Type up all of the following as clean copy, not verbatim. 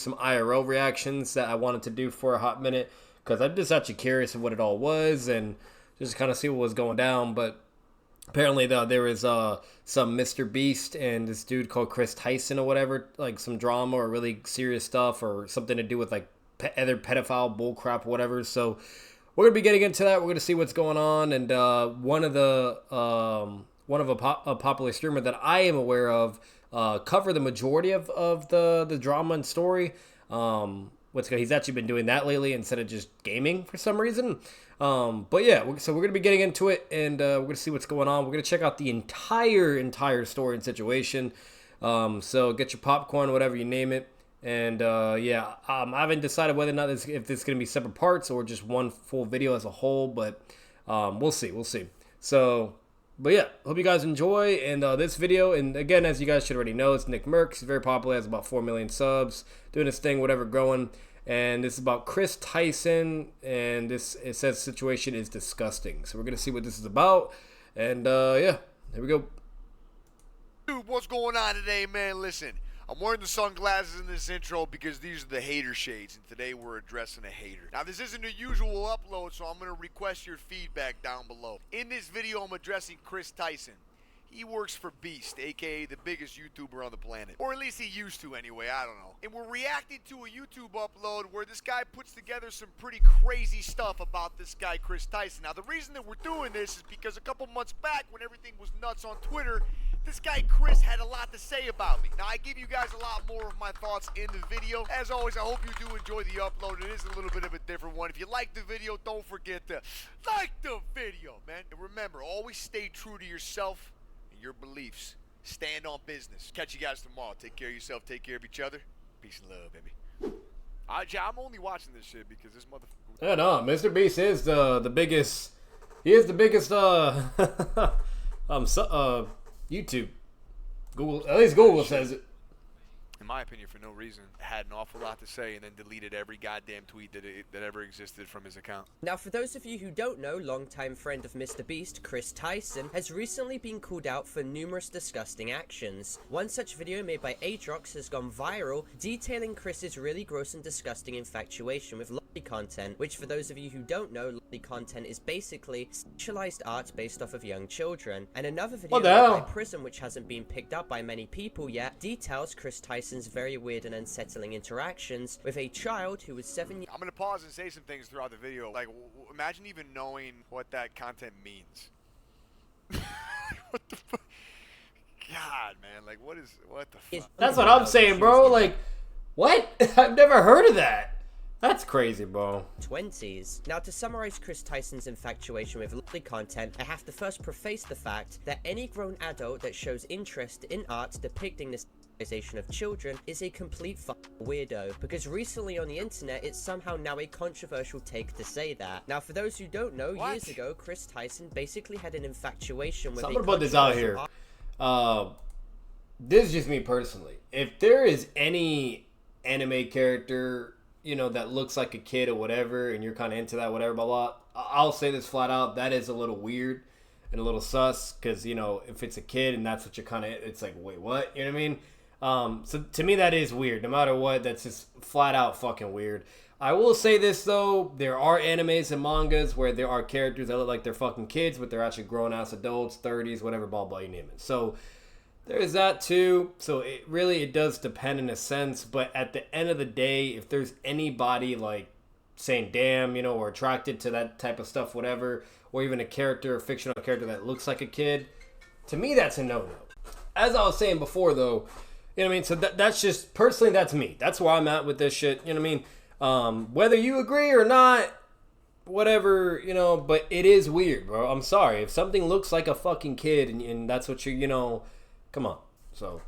some IRL reactions that I wanted to do for a hot minute because I'm just actually curious of what it all was and just kind of see what was going down. But apparently, though, there was some Mr. Beast and this dude called Chris Tyson or whatever, like some drama or really serious stuff or something to do with like other pedophile bullcrap or whatever. So we're gonna be getting into that. We're gonna see what's going on, and one of a popular streamer that I am aware of cover the majority of the drama and story. He's actually been doing that lately instead of just gaming for some reason. But yeah, so we're going to be getting into it, and we're going to see what's going on. We're going to check out the entire story and situation. So get your popcorn, whatever you name it. And yeah, I haven't decided whether or not if this is going to be separate parts or just one full video as a whole, but we'll see. So, but yeah, hope you guys enjoy and this video. And again, as you guys should already know, it's Nick Merckx. He's very popular, has about 4 million subs, doing his thing, whatever, growing. And this is about Chris Tyson, and it says situation is disgusting. So we're gonna see what this is about, and yeah, here we go. Dude, what's going on today, man? Listen, I'm wearing the sunglasses in this intro because these are the hater shades, and today we're addressing a hater. Now, this isn't a usual upload, so I'm gonna request your feedback down below. In this video, I'm addressing Chris Tyson. He works for Beast, aka the biggest YouTuber on the planet. Or at least he used to anyway, I don't know. And we're reacting to a YouTube upload where this guy puts together some pretty crazy stuff about this guy, Chris Tyson. Now, the reason that we're doing this is because a couple months back when everything was nuts on Twitter, this guy Chris had a lot to say about me. Now, I give you guys a lot more of my thoughts in the video. As always, I hope you do enjoy the upload. It is a little bit of a different one. If you like the video, don't forget to like the video, man. And remember, always stay true to yourself, your beliefs. Stand on business. Catch you guys tomorrow. Take care of yourself. Take care of each other. Peace and love, baby. I'm only watching this shit because this motherfucker. Yeah, no, Mr. Beast is the biggest. He is the biggest YouTube. Google, at least Google says it. In my opinion, for no reason, had an awful lot to say and then deleted every goddamn tweet that ever existed from his account. Now, for those of you who don't know, longtime friend of Mr. Beast, Chris Tyson, has recently been called out for numerous disgusting actions. One such video made by Adrox has gone viral, detailing Chris's really gross and disgusting infatuation with lolly content, which for those of you who don't know, lolly content is basically sexualized art based off of young children. And another video made by Prism, which hasn't been picked up by many people yet, details Chris Tyson's very weird and unsettling interactions with a child who was 7 years. I'm gonna pause and say some things throughout the video. Like, imagine even knowing what that content means. What the fuck? God, man, like, what the fuck? That's what I'm saying, bro. Like, what? I've never heard of that. That's crazy, bro. 20s. Now, to summarize Chris Tyson's infatuation with lolly content, I have to first preface the fact that any grown adult that shows interest in art depicting this of children is a complete weirdo, because recently on the internet it's somehow now a controversial take to say that. Now, for those who don't know, years ago Chris Tyson basically had an infatuation with I'm gonna put this out here. This is just me personally. If there is any anime character, you know, that looks like a kid or whatever, and you're kind of into that, whatever, blah, blah, I'll say this flat out, that is a little weird and a little sus, because, you know, if it's a kid and that's what you're kind of, it's like, wait, what? You know what I mean? So to me, that is weird. No matter what, that's just flat out fucking weird. I will say this, though. There are animes and mangas where there are characters that look like they're fucking kids, but they're actually grown-ass adults, 30s, whatever, blah, blah, you name it. So there's that, too. So it does depend in a sense. But at the end of the day, if there's anybody, like, saying, damn, you know, or attracted to that type of stuff, whatever, or even a character, a fictional character that looks like a kid, to me, that's a no-no. As I was saying before, though, you know what I mean? So that's just, personally, that's me. That's where I'm at with this shit. You know what I mean? Whether you agree or not, whatever, you know, but it is weird, bro. I'm sorry. If something looks like a fucking kid and that's what you know, come on. So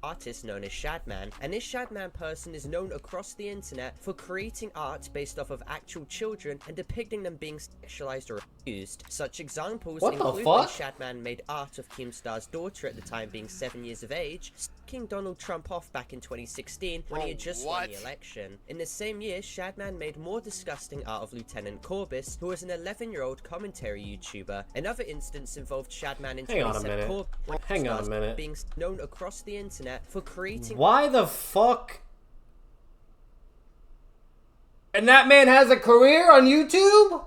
artist known as Shadman, and this Shadman person is known across the internet for creating art based off of actual children and depicting them being sexualized or abused. Such examples include when Shadman made art of Keemstar's daughter at the time being 7 years of age, kicking Donald Trump off back in 2016 when he had just won the election. In the same year, Shadman made more disgusting art of Lieutenant Corbis, who was an 11-year-old commentary YouTuber. Another instance involved Shadman in 2017 Hang on a minute. being known across the internet for creating. Why the fuck And that man has a career on YouTube?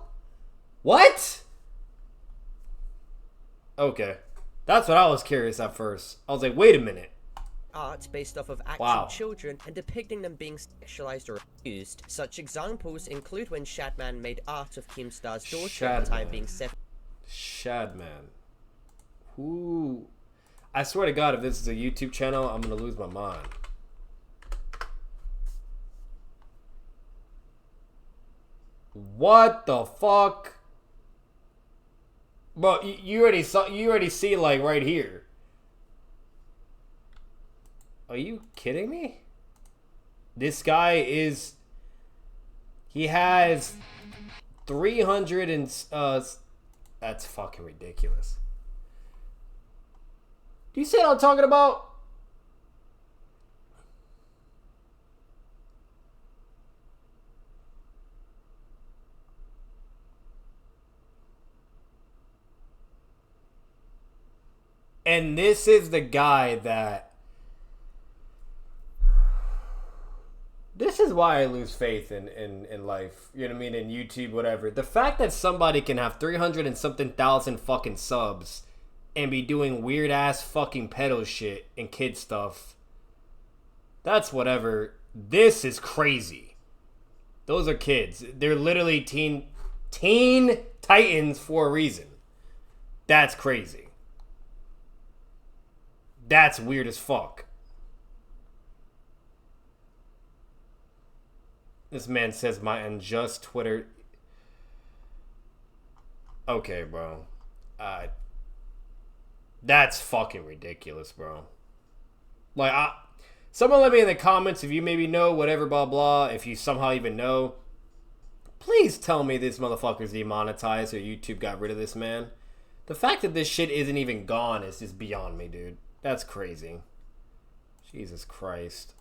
What? Okay. That's what I was curious at first. I was like, wait a minute. Art based off of actual children and depicting them being sexualized or abused. Such examples include when Shadman made art of Keemstar's daughter at the time being 7. Shadman. Ooh. I swear to God, if this is a YouTube channel, I'm gonna lose my mind. What the fuck? Bro, you already see like right here. Are you kidding me? This guy is... He has 300 and... that's fucking ridiculous. Do you see what I'm talking about? And this is the guy that... This is why I lose faith in life. You know what I mean? In YouTube, whatever. The fact that somebody can have 300 and something thousand fucking subs and be doing weird ass fucking pedo shit and kid stuff. That's whatever. This is crazy. Those are kids. They're literally teen titans for a reason. That's crazy. That's weird as fuck. This man says my unjust Twitter. Okay, bro. That's fucking ridiculous, bro. Like, someone let me in the comments if you maybe know, whatever, blah, blah. If you somehow even know. Please tell me this motherfucker's demonetized or YouTube got rid of this man. The fact that this shit isn't even gone is just beyond me, dude. That's crazy. Jesus Christ.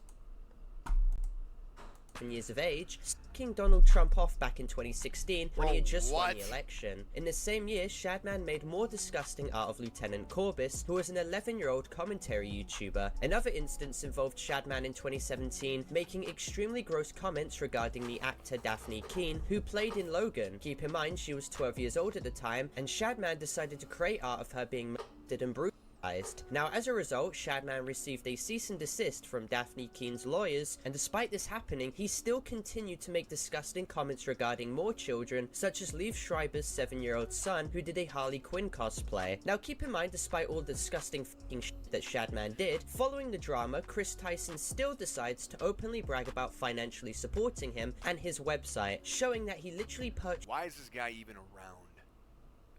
Years of age, kicking Donald Trump off back in 2016 when he had just won the election. In the same year, Shadman made more disgusting art of Lieutenant Corbis, who was an 11-year-old commentary YouTuber. Another instance involved Shadman in 2017 making extremely gross comments regarding the actor Daphne Keane, who played in Logan. Keep in mind she was 12 years old at the time, and Shadman decided to create art of her being murdered and brutalized. Now, as a result, Shadman received a cease and desist from Daphne Keane's lawyers, and despite this happening, he still continued to make disgusting comments regarding more children, such as Liev Schreiber's 7-year-old son, who did a Harley Quinn cosplay. Now, keep in mind, despite all the disgusting f***ing shit that Shadman did, following the drama, Chris Tyson still decides to openly brag about financially supporting him and his website, showing that he literally purchased... Why is this guy even around?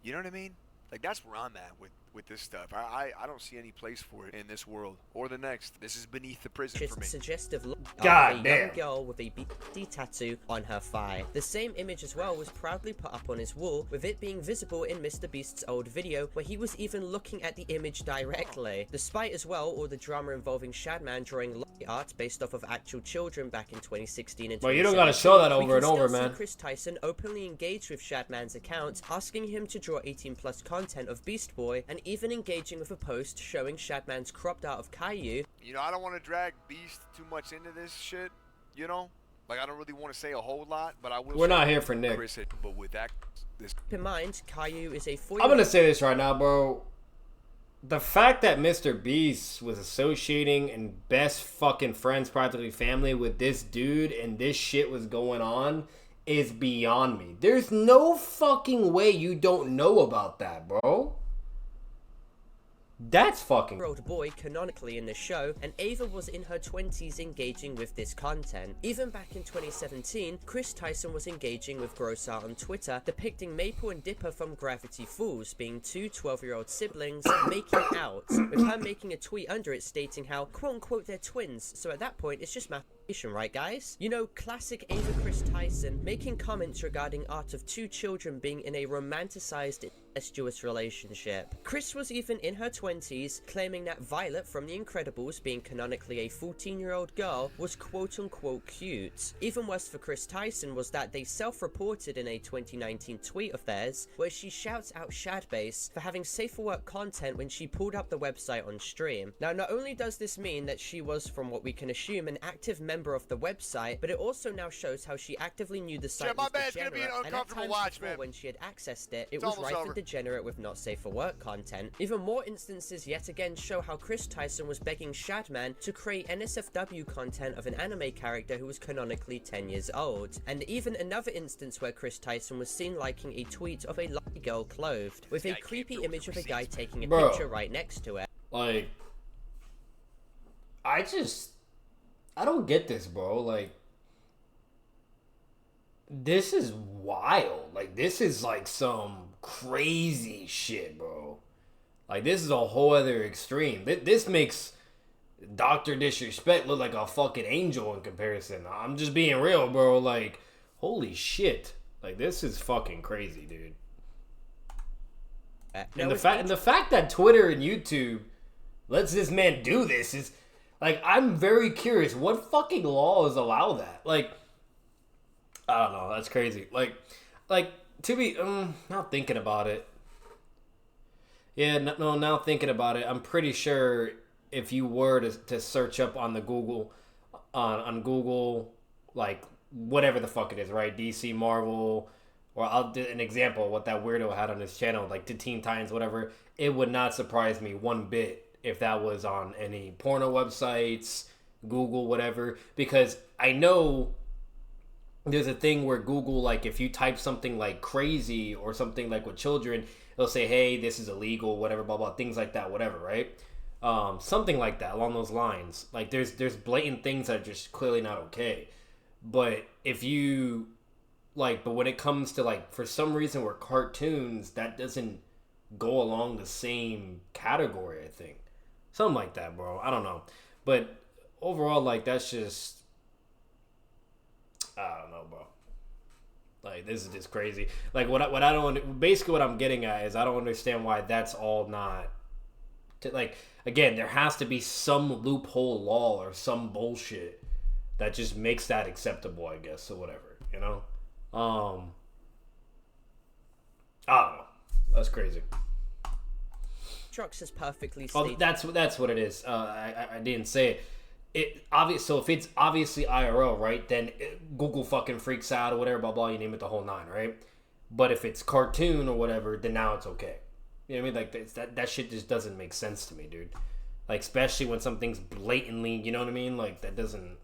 You know what I mean? Like, that's where I'm at with this stuff. I don't see any place for it in this world or the next. This is beneath the prison for me. Suggestive look of God a damn. young girl with a BD tattoo on her thigh. The same image as well was proudly put up on his wall, with it being visible in Mr. Beast's old video, where he was even looking at the image directly. Despite as well all the drama involving Shadman drawing art based off of actual children back in 2016 and 2017. But you don't gotta show that over and over, man. Chris Tyson openly engaged with Shadman's account, asking him to draw 18+ content of Beast Boy, and even engaging with a post showing Shadman's cropped art of Caillou. You know, I don't want to drag Beast too much into this shit, you know? Like, I don't really want to say a whole lot, but I will. We're not here for Nick. Chris, but with that, this... Keep in mind, Caillou is a 4-year-old... I'm gonna say this right now, bro. The fact that Mr. Beast was associating and best fucking friends, practically family, with this dude and this shit was going on is beyond me. There's no fucking way you don't know about that, bro. That's fucking... ...year-old boy canonically in the show, and Ava was in her 20s engaging with this content. Even back in 2017, Chris Tyson was engaging with gross art on Twitter, depicting Maple and Dipper from Gravity Falls being two 12-year-old siblings making out, with her making a tweet under it stating how, quote-unquote, they're twins, so at that point, it's just masturbation, right guys? You know, classic Ava Chris Tyson making comments regarding art of two children being in a romanticized incestuous relationship. Chris was even in her 20s, claiming that Violet from The Incredibles, being canonically a 14-year-old girl, was quote-unquote cute. Even worse for Chris Tyson was that they self-reported in a 2019 tweet of theirs, where she shouts out Shadbase for having safe for work content when she pulled up the website on stream. Now, not only does this mean that she was, from what we can assume, an active member member of the website, but it also now shows how she actively knew the site my was bad, it's gonna be degenerate, an and at uncomfortable times watch, before man. when she had accessed it, it It's was almost rife over. and degenerate with not safe for work content. Even more instances yet again show how Chris Tyson was begging Shadman to create NSFW content of an anime character who was canonically 10 years old. And even another instance where Chris Tyson was seen liking a tweet of a lucky girl clothed, with a creepy image of a guy taking a Bro. picture right next to it. Like, I don't get this, bro. Like, this is wild. Like, this is like some crazy shit, bro. Like, this is a whole other extreme. This makes Dr. Disrespect look like a fucking angel in comparison. I'm just being real, bro. Like, holy shit. Like, this is fucking crazy, dude. And the fact that Twitter and YouTube lets this man do this is, like, I'm very curious. What fucking laws allow that? Like, I don't know. That's crazy. Like to be now thinking about it. Yeah, no. Now thinking about it, I'm pretty sure if you were to search up on the Google, on Google, like whatever the fuck it is, right? DC, Marvel, or I'll do an example of what that weirdo had on his channel, like the Teen Titans, whatever. It would not surprise me one bit if that was on any porno websites, Google, whatever, because I know there's a thing where Google, like, if you type something like crazy or something like with children, it'll say, hey, this is illegal, whatever, blah, blah, things like that, whatever, right? Something like that, along those lines. Like, there's blatant things that are just clearly not okay. But if you, like, but when it comes to, like, for some reason where cartoons, that doesn't go along the same category, I think. Something like that, bro. I don't know. But overall, like, that's just, I don't know, bro. Like, this is just crazy. Like, what I don't, basically what I'm getting at is I don't understand why that's all not, like, again, there has to be some loophole law or some bullshit that just makes that acceptable, I guess, or whatever, you know? I don't know. That's crazy. Is perfectly stated. Oh, that's what it is. I didn't say it. So if it's obviously IRL, right, then Google fucking freaks out or whatever, blah blah. You name it, the whole nine, right? But if it's cartoon or whatever, then now it's okay. You know what I mean? Like that shit just doesn't make sense to me, dude. Like, especially when something's blatantly, you know what I mean? Like, that doesn't.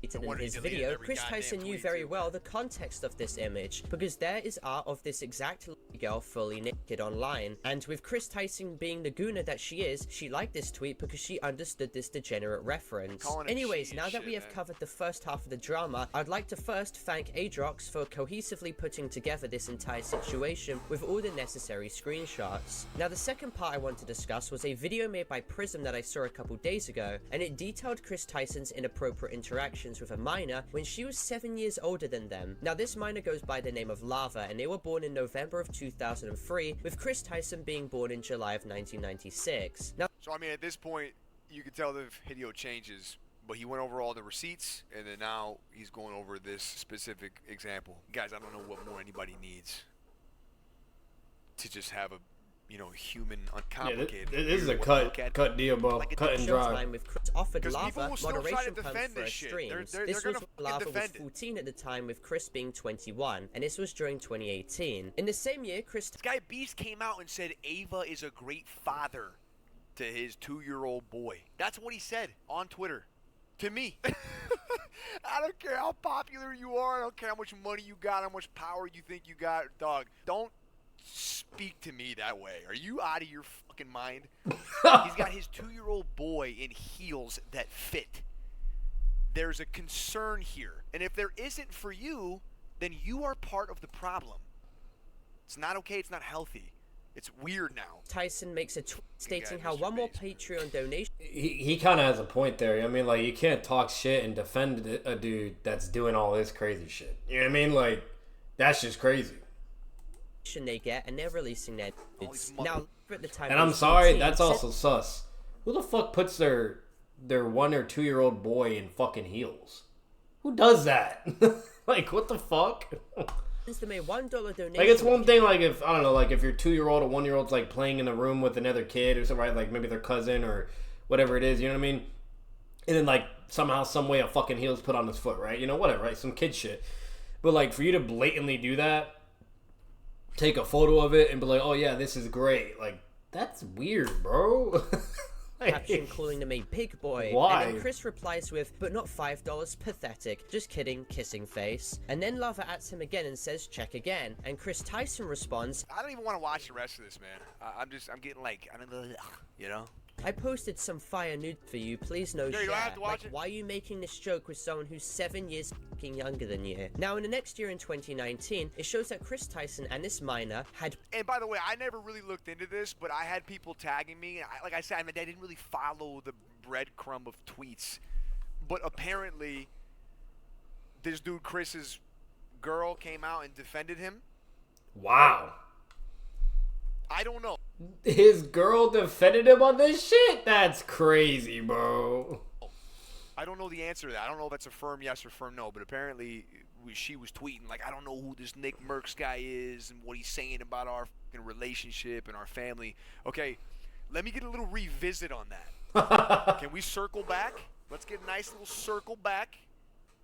In his video, Chris Tyson knew very well the context of this image, because there is art of this exact girl fully naked online, and with Chris Tyson being the gooner that she is, she liked this tweet because she understood this degenerate reference. Anyways, now that we have covered the first half of the drama, I'd like to first thank Adrox for cohesively putting together this entire situation with all the necessary screenshots. Now, the second part I want to discuss was a video made by Prism that I saw a couple days ago, and it detailed Chris Tyson's inappropriate interactions with a minor when she was 7 years older than them. Now, this minor goes by the name of Lava, and they were born in November of 2003, with Chris Tyson being born in July of 1996. Now, so I mean, at this point, you can tell the video changes, but he went over all the receipts, and then now he's going over this specific example. Guys, I don't know what more anybody needs to just have a, you know, human, uncomplicated. Yeah, this is a cut deal, bro. Like, cut and dry. With Chris offered Lava will still try moderation to plans defend for her this shit. streams. They're This was gonna when Lava was defend it. 14 at the time, with Chris being 21, and this was during 2018. In the same year, Chris... This guy Beast came out and said Ava is a great father to his 2-year-old boy. That's what he said on Twitter. To me. I don't care how popular you are. I don't care how much money you got, how much power you think you got. Dog, don't speak to me that way. Are you out of your fucking mind? He's got his 2-year-old boy in heels that fit. There's a concern here. And if there isn't for you, then you are part of the problem. It's not okay. It's not healthy. It's weird now. Tyson makes a tweet stating how one more Patreon donation... He kind of has a point there. I mean, like, you can't talk shit and defend a dude that's doing all this crazy shit. You know what I mean? Like, that's just crazy. They get, and they're releasing their nudes. Now, at the time, and I'm sorry, that's also sus. Who the fuck puts their 1 or 2 year old boy in fucking heels? Who does that? Like, what the fuck? They made $1 donation. Like, it's one thing, like, if, I don't know, like, if your 2-year-old or 1-year-old's, like, playing in the room with another kid or something, right? Like, maybe their cousin or whatever it is, you know what I mean? And then, like, somehow, some way, a fucking heel's put on his foot, right? You know, whatever, right? Some kid shit. But like for you to blatantly do that, take a photo of it and be like, oh yeah, this is great. Like that's weird, bro. Caption calling him a big boy. Why? And then Chris replies with, but not $5, pathetic. Just kidding, kissing face. And then Lava at him again and says, check again. And Chris Tyson responds, I don't even want to watch the rest of this, man. I'm getting like, you know? I posted some fire nude for you, please no Yeah, you share. don't have to watch it. Why are you making this joke with someone who's 7 years fucking younger than you? Now in the next year in 2019, it shows that Chris Tyson and this minor had... And by the way, I never really looked into this, but I had people tagging me. Like I said, I didn't really follow the breadcrumb of tweets. But apparently, this dude Chris's girl came out and defended him. Wow. I don't know. His girl defended him on this shit? That's crazy, bro. I don't know the answer to that. I don't know if that's a firm yes or firm no, but apparently she was tweeting, like, I don't know who this Nick Merckx guy is and what he's saying about our fucking relationship and our family. Okay, let me get a little revisit on that. Can we circle back? Let's get a nice little circle back,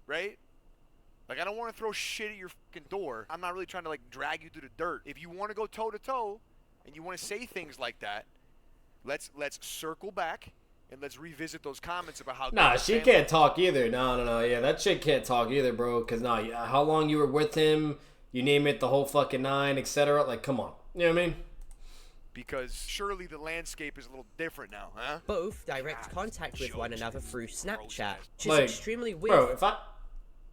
right? Like, I don't want to throw shit at your fucking door. I'm not really trying to, like, drag you through the dirt. If you want to go toe-to-toe and you want to say things like that, let's circle back and let's revisit those comments about how... Nah, she can't talk either. No. Yeah, that chick can't talk either, bro. Because, how long you were with him, you name it, the whole fucking 9, etc. Like, come on. You know what I mean? Because surely the landscape is a little different now, huh? both direct contact with one another through Snapchat, which is Like, extremely weird. Bro, if I...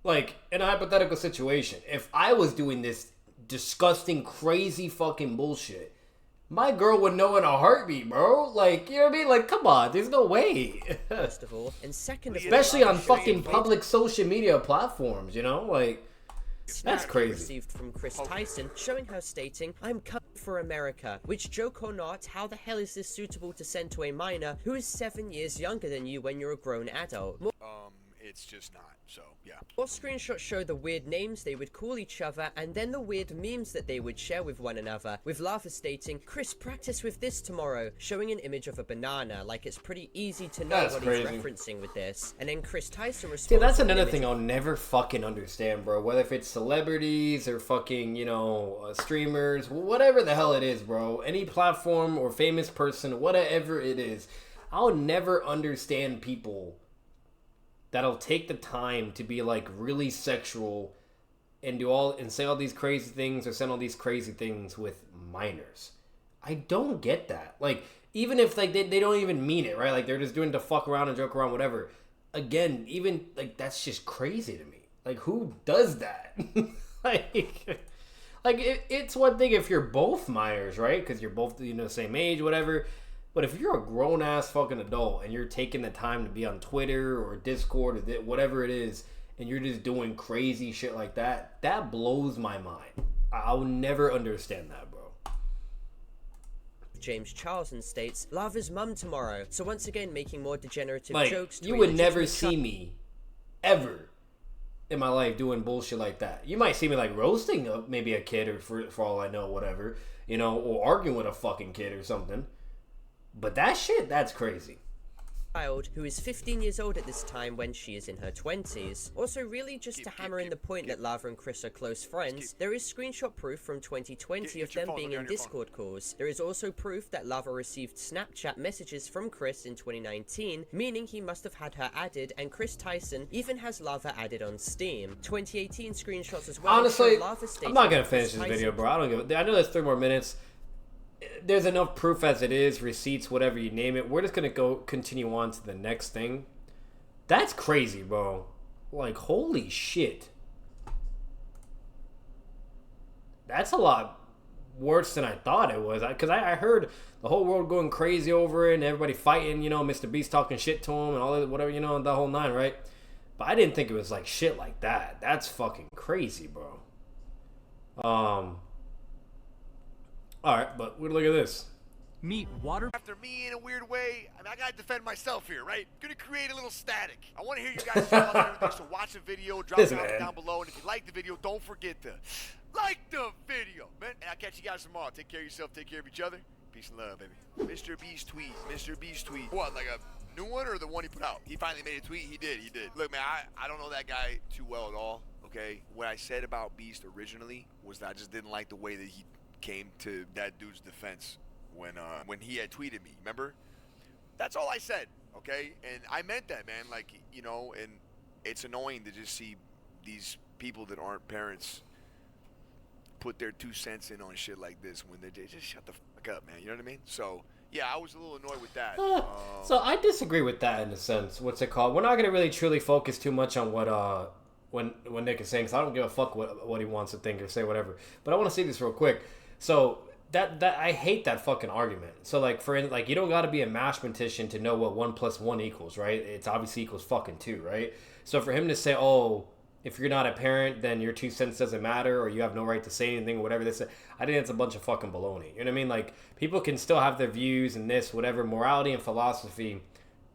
Like, in a hypothetical situation, if I was doing this disgusting, crazy fucking bullshit, my girl would know in a heartbeat, bro. Like, you know what I mean? Like, come on, there's no way. First of all, and second of all, Especially on fucking public social media platforms, you know? Like, that's crazy. Received from Chris Tyson, showing her stating, I'm coming for America. Which, joke or not, how the hell is this suitable to send to a minor who is 7 years younger than you when you're a grown adult? It's just not, so, yeah. More screenshots show the weird names they would call each other and then the weird memes that they would share with one another, with Lava stating, Chris, practice with this tomorrow, showing an image of a banana, like it's pretty easy to know what he's referencing with this. And then Chris Tyson responds... Yeah, that's another thing I'll never fucking understand, bro. Whether if it's celebrities or fucking, you know, streamers, whatever the hell it is, bro. Any platform or famous person, whatever it is, I'll never understand people that'll take the time to be like really sexual and say all these crazy things or send all these crazy things with minors. I don't get that. Like, even if like they don't even mean it, right? Like they're just doing to fuck around and joke around, whatever. Again, even like that's just crazy to me. Like, who does that? It's one thing if you're both minors, right? Because you're both, you know, the same age, whatever. But if you're a grown-ass fucking adult and you're taking the time to be on Twitter or Discord or whatever it is, and you're just doing crazy shit like that, that blows my mind. I'll never understand that, bro. James Charlton states, Lava's mum tomorrow, so once again making more degenerative jokes. You would never see me, ever, in my life doing bullshit like that. You might see me like roasting maybe a kid or for all I know, whatever, you know, or arguing with a fucking kid or something. But that shit, that's crazy. Child who is 15 years old at this time when she is in her 20s. Also, really just to hammer in the point that Lava and Chris are close friends, there is screenshot proof from 2020 of them being in Discord calls. There is also proof that Lava received Snapchat messages from Chris in 2019, meaning he must have had her added, and Chris Tyson even has Lava added on Steam. 2018 screenshots as well. Honestly, I'm not gonna finish this video, bro. I know there's 3 more minutes. There's enough proof as it is, receipts, whatever you name it. We're just gonna continue on to the next thing. That's crazy, bro. Like, holy shit. That's a lot worse than I thought it was. Because I heard the whole world going crazy over it and everybody fighting, you know, Mr. Beast talking shit to him and all that, whatever, you know, the whole 9, right? But I didn't think it was like shit like that. That's fucking crazy, bro. Alright, but look at this. Meet water. After me in a weird way, I gotta defend myself here, right? Gonna create a little static. I wanna hear you guys thoughts and everything, so watch the video, drop it down below, and if you like the video, don't forget to like the video, man. And I'll catch you guys tomorrow. Take care of yourself, take care of each other. Peace and love, baby. Mr. Beast tweet, Mr. Beast tweet. What, like a new one or the one he put out? He finally made a tweet. He did. Look, man, I don't know that guy too well at all. Okay, what I said about Beast originally was that I just didn't like the way that he came to that dude's defense when he had tweeted me. Remember? That's all I said. Okay, and I meant that, man. Like, you know, and it's annoying to just see these people that aren't parents put their 2 cents in on shit like this when they just shut the fuck up, man. You know what I mean? So yeah, I was a little annoyed with that. So I disagree with that in a sense. What's it called? We're not gonna really truly focus too much on what when Nick is saying, because I don't give a fuck what he wants to think or say, whatever. But I want to say this real quick. So that I hate that fucking argument. So like you don't got to be a mathematician to know what 1 + 1 equals, right? It's obviously equals fucking 2, right? So for him to say, oh, if you're not a parent, then your 2 cents doesn't matter, or you have no right to say anything, or whatever this is, I think that's a bunch of fucking baloney. You know what I mean? Like, people can still have their views and this, whatever, morality and philosophy.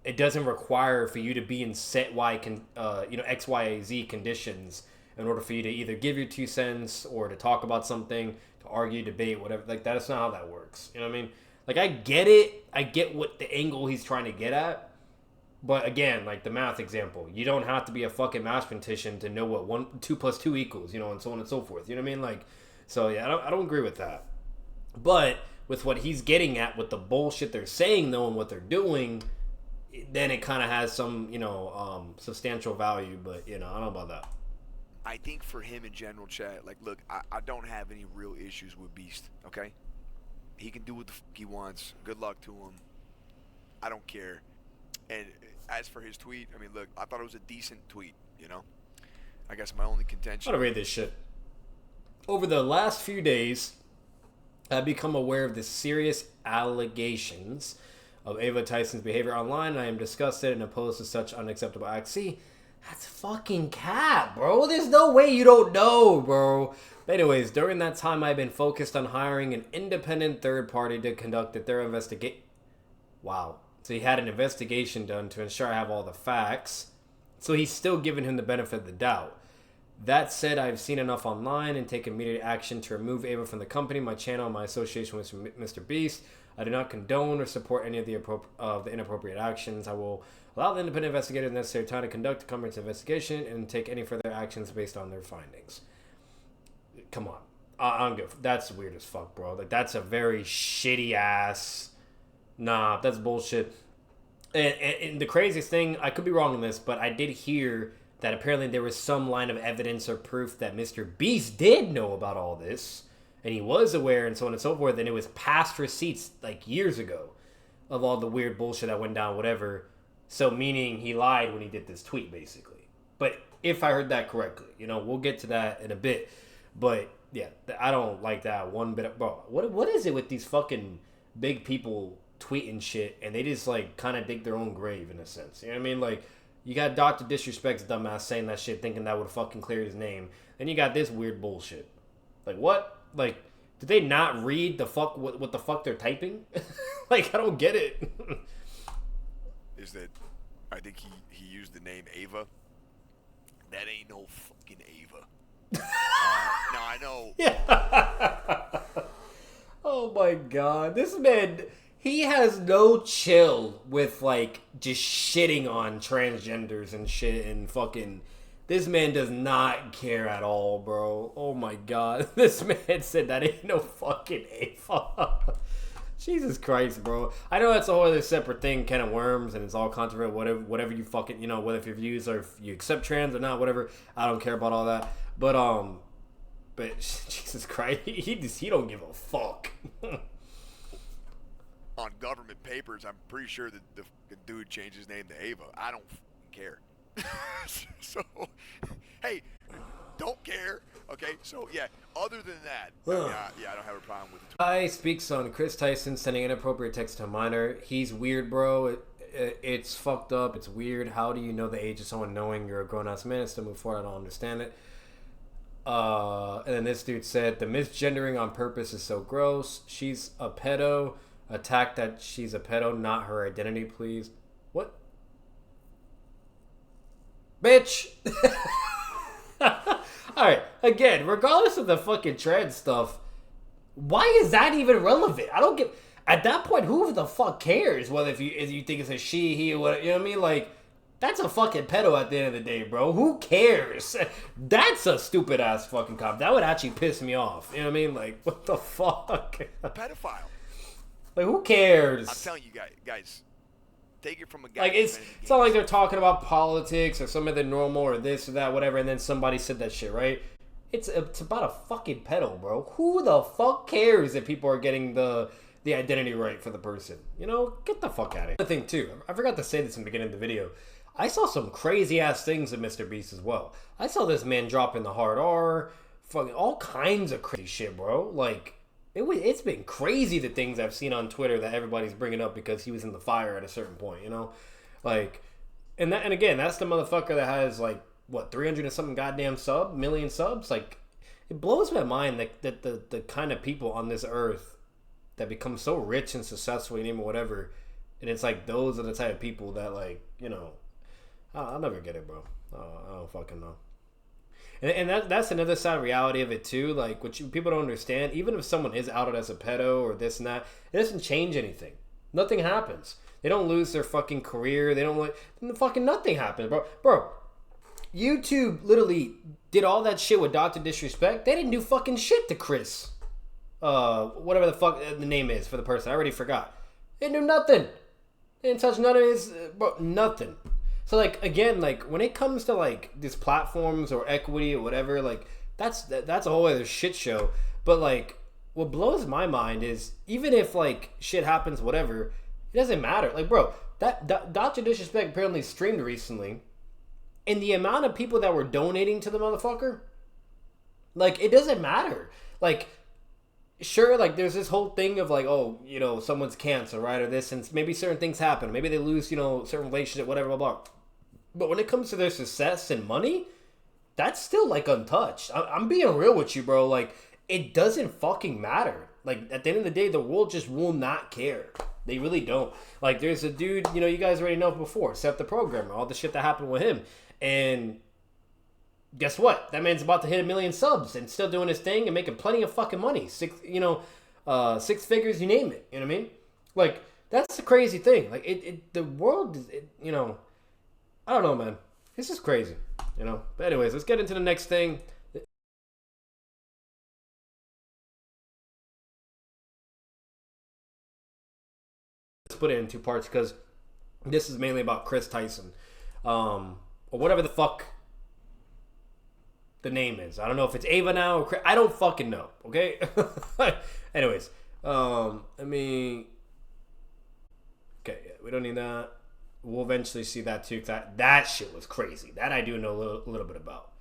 It doesn't require for you to be in set X, Y, Z conditions in order for you to either give your 2 cents or to talk about something, to argue, debate, whatever. Like, that's not how that works. You know what I mean? Like, I get it. I get what the angle he's trying to get at. But again, like the math example, you don't have to be a fucking mathematician to know what 2 + 2 equals, you know, and so on and so forth. You know what I mean? Like, so yeah, I don't agree with that. But with what he's getting at, with the bullshit they're saying, though, and what they're doing, then it kind of has some, substantial value. But, I don't know about that. I think for him in general, Chad, like, look, I don't have any real issues with Beast, okay? He can do what the fuck he wants. Good luck to him. I don't care. And as for his tweet, I mean, look, I thought it was a decent tweet, you know? I guess my only contention... I'm gonna read this shit. Over the last few days, I've become aware of the serious allegations of Ava Tyson's behavior online, and I am disgusted and opposed to such unacceptable acts. See, that's fucking cap, bro. There's no way you don't know, bro. But anyways, during that time, I've been focused on hiring an independent third party to conduct a thorough investigation. Wow. So he had an investigation done to ensure I have all the facts. So he's still giving him the benefit of the doubt. That said, I've seen enough online and taken immediate action to remove Ava from the company, my channel, and my association with Mr. Beast. I do not condone or support any of the inappropriate actions. I will allow the independent investigator the necessary time to conduct a comprehensive investigation and take any further actions based on their findings. Come on. I'm good. That's weird as fuck, bro. Like, that's a very shitty ass... Nah, that's bullshit. And the craziest thing, I could be wrong on this, but I did hear that apparently there was some line of evidence or proof that Mr. Beast did know about all this, and he was aware, and so on and so forth, and it was past receipts, like, years ago, of all the weird bullshit that went down, whatever. So, meaning he lied when he did this tweet, basically. But if I heard that correctly, we'll get to that in a bit. But, yeah, I don't like that one bit. Bro, what is it with these fucking big people tweeting shit, and they just, like, kind of dig their own grave, in a sense? You know what I mean? Like, you got Dr. Disrespect's dumbass saying that shit, thinking that would fucking clear his name. Then you got this weird bullshit. Like, what? Like, did they not read the fuck what the fuck they're typing? Like, I don't get it. Is that I think he used the name Ava. That ain't no fucking Ava. Now I know. Yeah. Oh my god, this man. He has no chill with, like, just shitting on transgenders and shit, and fucking... This man does not care at all, bro. Oh my god. This man said that ain't no fucking Ava. Jesus Christ, bro. I know that's a whole other separate thing, can of worms, and it's all controversial, whatever you fucking... whether if your views are... If you accept trans or not, whatever. I don't care about all that. But Jesus Christ. He don't give a fuck. On government papers, I'm pretty sure that the dude changed his name to Ava. I don't care. So, hey, don't care. Okay, so yeah. Other than that, I don't have a problem with it. I speaks on Chris Tyson sending inappropriate text to a minor. He's weird, bro. It's fucked up. It's weird. How do you know the age of someone knowing you're a grown ass man and still move forward? I don't understand it. And then this dude said the misgendering on purpose is so gross. She's a pedo. Attack that she's a pedo, not her identity, please. What? Bitch! Alright, again, regardless of the fucking trans stuff, why is that even relevant? at that point, who the fuck cares whether if you think it's a she, he, or whatever, you know what I mean? Like, that's a fucking pedo at the end of the day, bro. Who cares? That's a stupid ass fucking cop. That would actually piss me off. You know what I mean? Like, what the fuck? A pedophile. Like, who cares? I'm telling you guys, take it from a guy. Like, it's not like they're talking about politics or some of the normal or this or that, whatever, and then somebody said that shit, right? It's about a fucking pedo, bro. Who the fuck cares if people are getting the identity right for the person? You know, get the fuck out of here. The thing too, I forgot to say this in the beginning of the video. I saw some crazy ass things of Mr. Beast as well. I saw this man dropping the hard R, fucking all kinds of crazy shit, bro. Like, it's been crazy the things I've seen on Twitter that everybody's bringing up because he was in the fire at a certain point, you know? Like, and again, that's the motherfucker that has like, what, 300 and something goddamn million subs? Like, it blows my mind that the kind of people on this earth that become so rich and successful, you name it, whatever, and it's like those are the type of people that, like, you know, I'll never get it, bro. I don't fucking know. And that's another side reality of it too. Like, what people don't understand, even if someone is outed as a pedo or this and that, it doesn't change anything. Nothing happens. They don't lose their fucking career. They don't fucking nothing happens, bro. YouTube literally did all that shit with Dr. Disrespect. They didn't do fucking shit to Chris. Whatever the fuck the name is for the person. I already forgot. They didn't do nothing. They didn't touch none of his, bro, nothing. So, like, again, like, when it comes to, like, these platforms or equity or whatever, like, that's a whole other shit show. But, like, what blows my mind is, even if, like, shit happens, whatever, it doesn't matter. Like, bro, that Dr. Disrespect apparently streamed recently, and the amount of people that were donating to the motherfucker, like, it doesn't matter. Like, sure, like, there's this whole thing of, like, oh, you know, someone's cancer, right, or this, and maybe certain things happen. Maybe they lose, you know, certain relationship, whatever, blah, blah. But when it comes to their success and money, that's still, like, untouched. I'm being real with you, bro. Like, it doesn't fucking matter. Like, at the end of the day, the world just will not care. They really don't. Like, there's a dude, you know, you guys already know before, Seth the Programmer, all the shit that happened with him. And guess what? That man's about to hit 1 million subs and still doing his thing and making plenty of fucking money. 6 figures, you name it. You know what I mean? Like, that's the crazy thing. Like, the world is, you know, I don't know, man. This is crazy, you know? But anyways, let's get into the next thing. Let's put it in 2 parts because this is mainly about Chris Tyson. Or whatever the fuck the name is. I don't know if it's Ava now or Chris. I don't fucking know, okay? Anyways, okay, we don't need that. We'll eventually see that too. That shit was crazy. That I do know a little bit about.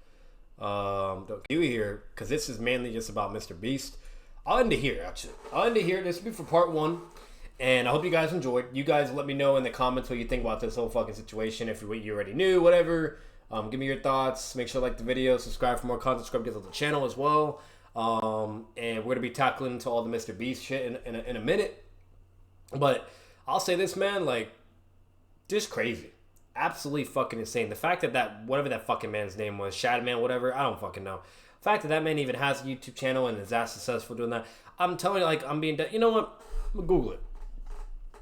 Don't you here, because this is mainly just about Mr. Beast. I'll end it here, actually. This will be for part 1. And I hope you guys enjoyed. You guys let me know in the comments what you think about this whole fucking situation. If you already knew, whatever. Give me your thoughts. Make sure to like the video. Subscribe for more content. Subscribe to the channel as well. And we're going to be tackling into all the Mr. Beast shit in a minute. But I'll say this, man. Like, just crazy. Absolutely fucking insane. The fact that whatever that fucking man's name was, Shadman, whatever, I don't fucking know. The fact that man even has a YouTube channel and is that successful doing that, I'm telling you, like, I'm being... You know what? I'm going to Google it.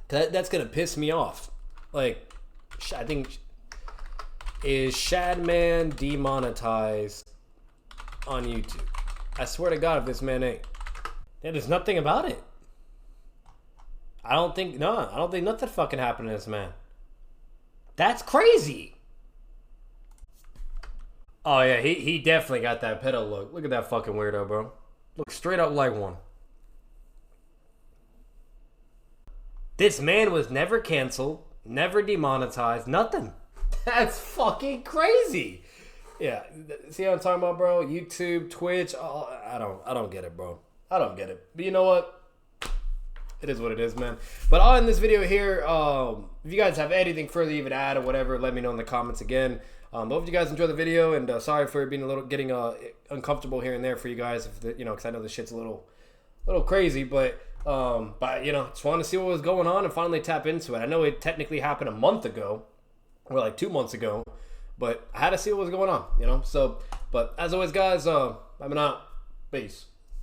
That's going to piss me off. Like, I think... Is Shadman demonetized on YouTube? I swear to God, if this man ain't. Yeah, there's nothing about it. I don't think nothing fucking happened to this man. That's crazy. Oh yeah, he definitely got that pedo look. Look at that fucking weirdo, bro. Look straight up like one. This man was never canceled, never demonetized, nothing. That's fucking crazy. Yeah, see what I'm talking about, bro? YouTube, Twitch, I don't get it, bro. I don't get it. But you know what? It is what it is, man. But I'll end this video here. If you guys have anything further you would add or whatever, let me know in the comments again. Hope you guys enjoy the video, and sorry for being getting uncomfortable here and there for you guys, because I know this shit's a little crazy, but just wanted to see what was going on and finally tap into it. I know it technically happened a month ago, or like 2 months ago, but I had to see what was going on, So, but as always, guys, I'm out. Peace.